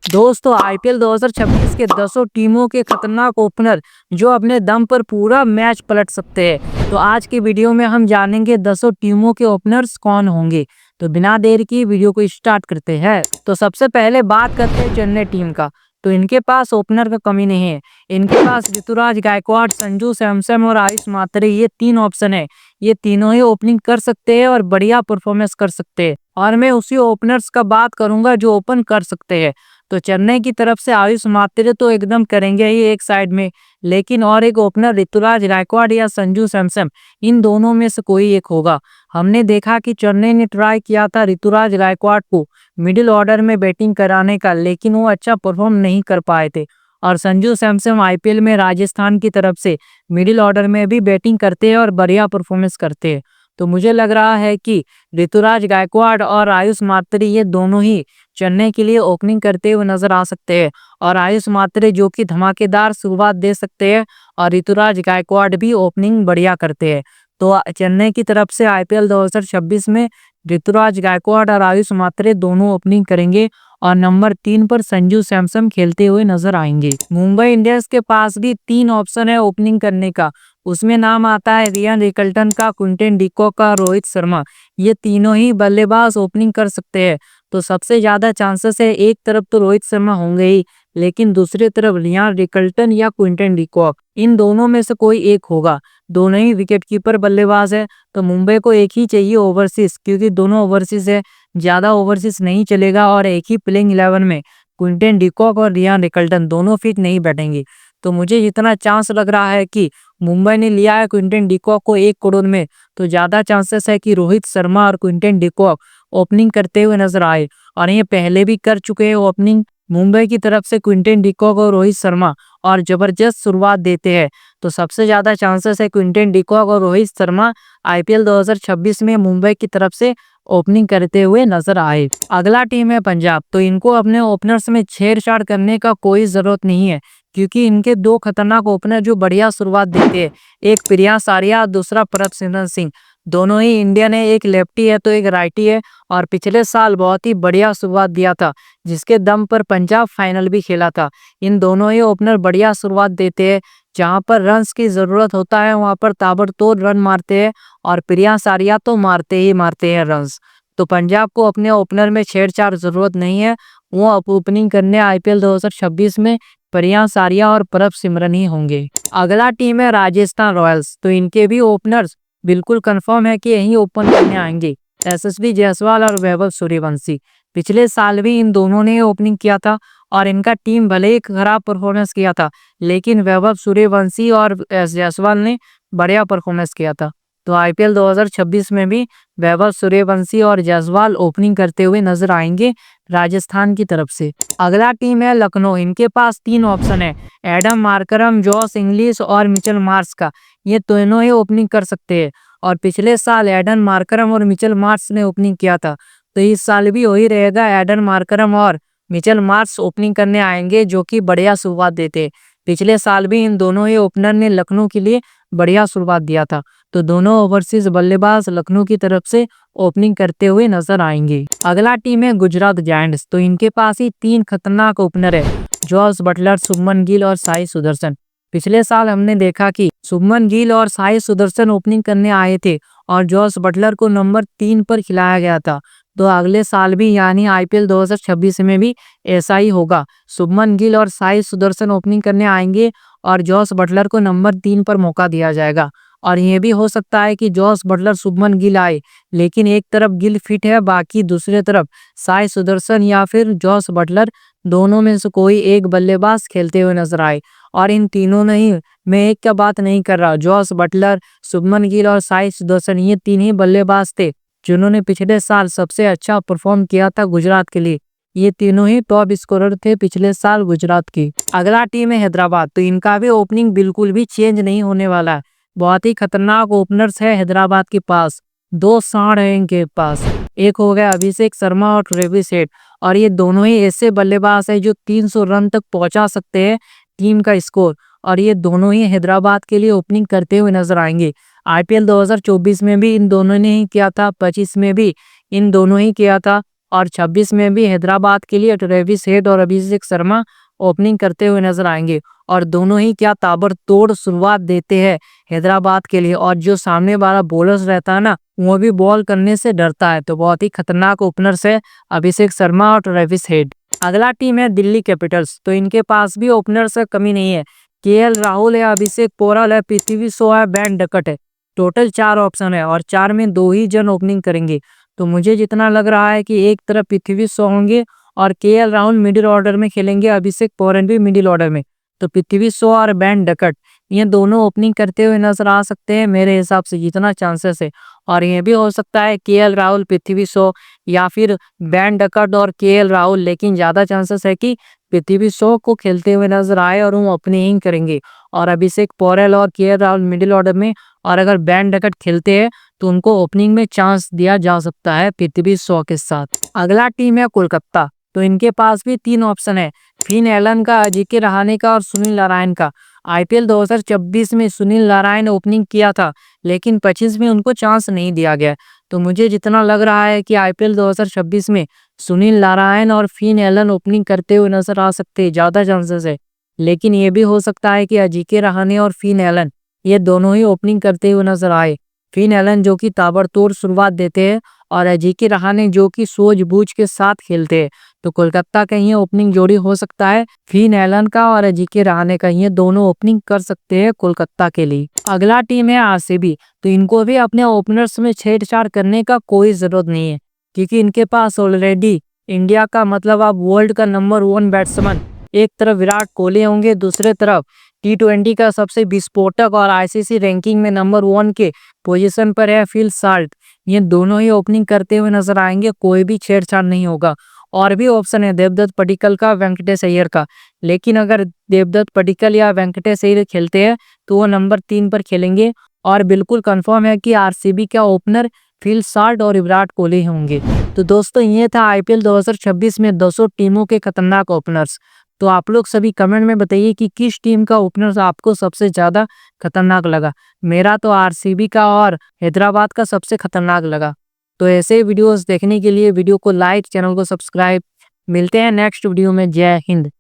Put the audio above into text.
दोस्तों आईपीएल 2026 के 10 टीमों के खतरनाक ओपनर जो अपने दम पर पूरा मैच पलट सकते हैं। तो आज की वीडियो में हम जानेंगे 10 टीमों के ओपनर्स कौन होंगे। तो बिना देर की वीडियो को स्टार्ट करते हैं। तो सबसे पहले बात करते हैं चेन्नई टीम का। तो इनके पास ओपनर का कमी नहीं है। इनके पास ऋतुराज गायकवाड़, संजू सैमसन और आयुष मात्रे, ये तीन ऑप्शन है। ये तीनों ही ओपनिंग कर सकते हैं और बढ़िया परफॉर्मेंस कर सकते हैं। और मैं उसी ओपनर्स का बात करूंगा जो ओपन कर सकते हैं। तो चेन्नई की तरफ से आयुष मात्रे तो एकदम करेंगे ही एक साइड में, लेकिन और एक ओपनर ऋतुराज गायकवाड़ या संजू सैमसन, इन दोनों में से कोई एक होगा। हमने देखा कि चेन्नई ने ट्राई किया था ऋतुराज गायकवाड़ को मिडिल ऑर्डर में बैटिंग कराने का, लेकिन वो अच्छा परफॉर्म नहीं कर पाए थे। और संजू सैमसन आईपीएल में राजस्थान की तरफ से मिडिल ऑर्डर में भी बैटिंग करते हैं और बढ़िया परफॉर्मेंस करते हैं। तो मुझे लग रहा है कि ऋतुराज गायकवाड़ और आयुष मात्रे ये दोनों ही चेन्नई के लिए ओपनिंग करते हुए नजर आ सकते हैं। और आयुष मात्रे जो कि धमाकेदार शुरुआत दे सकते हैं, और ऋतुराज गायकवाड़ भी ओपनिंग बढ़िया करते हैं। तो चेन्नई की तरफ से आईपीएल 2026 में ऋतुराज गायकवाड़ और आयुष मात्रे दोनों ओपनिंग करेंगे और नंबर 3 पर संजू सैमसन खेलते हुए नजर आएंगे। मुंबई इंडियंस के पास भी 3 ऑप्शन है ओपनिंग करने का। उसमें नाम आता है रियान रिकल्टन का, क्विंटन डिकॉक का, रोहित शर्मा। ये तीनों ही बल्लेबाज ओपनिंग कर सकते हैं। तो सबसे ज्यादा चांसेस है, एक तरफ तो रोहित शर्मा होंगे ही, लेकिन दूसरी तरफ रियान रिकल्टन या क्विंटन डिकॉक, इन दोनों में से कोई एक होगा। दोनों ही विकेटकीपर बल्लेबाज है। तो मुंबई को एक ही चाहिए ओवरसीज, क्योंकि दोनों ओवरसीज है, ज्यादा ओवरसीज नहीं चलेगा। और एक ही प्लेइंग 11 में क्विंटन डिकॉक और रियान रिकल्टन दोनों फिट नहीं बैठेंगे। तो मुझे जितना चांस लग रहा है कि मुंबई ने लिया है क्विंटन डिकॉक को 1 करोड़ में, तो ज्यादा चांसेस है कि रोहित शर्मा और क्विंटन डिकॉक ओपनिंग करते हुए नजर आए। और ये पहले भी कर चुके हैं ओपनिंग मुंबई की तरफ से क्विंटन डिकॉक और रोहित शर्मा, और जबरदस्त शुरुआत देते हैं। तो सबसे ज्यादा चांसेस है क्विंटन डिकॉक और रोहित शर्मा आईपीएल 2026 में मुंबई की तरफ से ओपनिंग करते हुए नजर आए। अगला टीम है पंजाब। तो इनको अपने ओपनर्स में छेड़छाड़ करने का कोई जरूरत नहीं है, क्योंकि इनके 2 खतरनाक ओपनर जो बढ़िया शुरुआत देते हैं, एक प्रियांश आर्या, दूसरा प्रभसिमरन सिंह। दोनों ही इंडियन है, एक लेफ्टी है तो एक राइटी है। और पिछले साल बहुत ही बढ़िया शुरुआत दिया था, जिसके दम पर पंजाब फाइनल भी खेला था। इन दोनों ही ओपनर बढ़िया शुरुआत देते हैं। जहां पर रन्स की जरूरत होता है वहां पर ताबड़तोड़ रन मारते हैं, और प्रियांश आर्या तो मारते ही मारते हैं रन्स। तो पंजाब को अपने ओपनर में छेड़छाड़ जरूरत नहीं है। वो ओपनिंग करने आईपीएल 2026 में प्रियांश आर्या और प्रभसिमरन ही होंगे। अगला टीम है राजस्थान रॉयल्स। तो इनके भी ओपनर्स बिल्कुल कंफर्म है कि यही ओपन करने आएंगे, यशस्वी जायसवाल और वैभव सूर्यवंशी। पिछले साल भी इन दोनों ने ओपनिंग किया था, और इनका टीम भले ही खराब परफॉर्मेंस किया था, लेकिन वैभव सूर्यवंशी और जायसवाल ने बढ़िया परफॉर्मेंस किया था। तो आईपीएल 2026 में भी वैभव सूर्यवंशी और जायसवाल ओपनिंग करते हुए नजर आएंगे राजस्थान की तरफ से। अगला टीम है लखनऊ। इनके पास 3 ऑप्शन है, एडम मार्करम, जॉस इंग्लिश और मिचेल मार्श का। ये दोनों ही ओपनिंग कर सकते हैं। और पिछले साल एडम मार्करम और मिचेल मार्श ने ओपनिंग किया था, तो इस साल भी वही रहेगा। एडम मार्करम और मिचेल मार्श ओपनिंग करने आएंगे, जो कि बढ़िया शुरुआत देते हैं। पिछले साल भी इन दोनों ही ओपनर ने लखनऊ के लिए बढ़िया शुरुआत दिया था। तो दोनों ओवरसीज बल्लेबाज लखनऊ की तरफ से ओपनिंग करते हुए नजर आएंगे। अगला टीम है गुजरात जायंट्स। तो इनके पास ही 3 खतरनाक ओपनर है, जॉस बटलर, शुभमन गिल और साई सुदर्शन। पिछले साल हमने देखा कि शुभमन गिल और साई सुदर्शन ओपनिंग करने आए थे, और जॉस बटलर को नंबर 3 पर खिलाया गया था। तो अगले साल भी यानी आईपीएल 2026 में भी ऐसा ही होगा। शुभमन गिल और साई सुदर्शन ओपनिंग करने आएंगे, और जॉस बटलर को नंबर 3 पर मौका दिया जाएगा। और ये भी हो सकता है कि जॉस बटलर शुभमन गिल आए, लेकिन एक तरफ गिल फिट है, बाकी दूसरे तरफ साई सुदर्शन या फिर जॉस बटलर, दोनों में से कोई एक बल्लेबाज खेलते हुए नजर आए। और इन तीनों नहीं, मैं एक का बात नहीं कर रहा, जॉस बटलर, शुभमन गिल और साई सुदर्शन, ये 3 ही बल्लेबाज थे जिन्होंने पिछले साल सबसे अच्छा परफॉर्म किया था गुजरात के लिए। ये तीनों ही टॉप स्कोरर थे पिछले साल गुजरात की। अगला टीम है हैदराबाद। तो इनका भी ओपनिंग बिल्कुल भी चेंज नहीं होने वाला है। बहुत ही खतरनाक ओपनर्स है हैदराबाद के पास। 2 सांड है इनके पास, एक हो गया अभिषेक शर्मा और ट्रेविस हेड। और ये दोनों ही ऐसे बल्लेबाज है जो 300 रन तक पहुंचा सकते हैं टीम का स्कोर। और ये दोनों ही हैदराबाद के लिए ओपनिंग करते हुए नजर आएंगे। आईपीएल 2024 में भी इन दोनों ने ही किया था, 25 में भी इन दोनों ही किया था। और 26 में भी हैदराबाद के लिए ट्रेविस हेड और अभिषेक शर्मा ओपनिंग करते हुए नजर आएंगे और दोनों ही क्या ताबड़तोड़ शुरुआत देते हैं हैदराबाद के लिए। और जो सामने वाला बॉलर्स रहता है ना, वो भी बॉल करने से डरता है। तो बहुत ही खतरनाक ओपनर्स है अभिषेक शर्मा और ट्रेविस हेड। अगला टीम है दिल्ली कैपिटल्स। तो इनके पास भी ओपनर्स का कमी नहीं है। केएल राहुल है, अभिषेक पोराल है, पृथ्वी शॉ है, बेन डकट है। टोटल 4 ऑप्शन है और 4 में 2 ही जन ओपनिंग करेंगे। तो मुझे जितना लग रहा है कि एक तरफ पृथ्वी शॉ होंगे और केएल राहुल मिडिल ऑर्डर में खेलेंगे, अभिषेक पोराल भी मिडिल ऑर्डर में। तो पृथ्वी शॉ और बेन डकट ये दोनों ओपनिंग करते हुए नजर आ सकते हैं मेरे हिसाब से जितना चांसेस है। और ये भी हो सकता है केएल राहुल, पृथ्वी शॉ या फिर बेन डकट और केएल राहुल, लेकिन ज्यादा चांसेस है कि पृथ्वी शॉ को खेलते हुए नजर आए और वो ओपनिंग करेंगे और अभिषेक पोरेल और केएल राहुल मिडिल ऑर्डर में। और अगर बेन डकट खेलते हैं तो उनको ओपनिंग में चांस दिया जा सकता है पृथ्वी शॉ के साथ। अगला टीम है कोलकाता। तो इनके पास भी 3 ऑप्शन है, फिन एलन का, अजिंक्य रहाणे का और सुनील नारायण का। आईपीएल 2024 में सुनील नारायण ओपनिंग किया था, लेकिन 25 में उनको चांस नहीं दिया गया। तो मुझे जितना लग रहा है कि आईपीएल 2026 में सुनील नारायण और फिन एलन ओपनिंग करते हुए नजर आ सकते हैं, ज्यादा चांसेस है। लेकिन ये भी हो सकता है कि अजिंक्य रहाणे और फिन एलन ये दोनों ही ओपनिंग करते हुए नजर आए। फिन एलन जो कि ताबड़तोड़ शुरुआत देते हैं और अजिंक्य रहाणे जो कि सूझबूझ के साथ खेलते हैं। तो कोलकाता का ये ओपनिंग जोड़ी हो सकता है फिन एलन का और अजिंक्य रहाणे का, ये दोनों ओपनिंग कर सकते हैं कोलकाता के लिए। अगला टीम है आरसीबी। तो इनको भी अपने ओपनर्स में छेड़छाड़ करने का कोई जरूरत नहीं है, क्योंकि इनके पास ऑलरेडी इंडिया का मतलब अब वर्ल्ड का नंबर 1 बैट्समैन एक तरफ विराट कोहली होंगे, दूसरे तरफ T20 का सबसे विस्फोटक और आईसीसी रैंकिंग में नंबर 1 के पोजीशन पर है फिल साल्ट। ये दोनों ही ओपनिंग करते हुए नजर आएंगे, कोई भी छेड़छाड़ नहीं होगा। और भी ऑप्शन है देवदत्त पडिक्कल का, वेंकटेश अय्यर का। लेकिन अगर देवदत्त पडिक्कल या वेंकटेश अय्यर खेलते हैं तो वो नंबर 3 पर खेलेंगे। और बिल्कुल कंफर्म है कि आरसीबी का ओपनर फिल साल्ट और विराट कोहली होंगे। तो दोस्तों ये था आईपीएल 2026 में 200 टीमों के खतरनाक ओपनर्स। तो आप लोग सभी कमेंट में बताइए कि किस टीम का ओपनर आपको सबसे ज्यादा खतरनाक लगा। मेरा तो आरसीबी का और हैदराबाद का सबसे खतरनाक लगा। तो ऐसे वीडियोस देखने के लिए वीडियो को लाइक, चैनल को सब्सक्राइब। मिलते हैं नेक्स्ट वीडियो में। जय हिंद।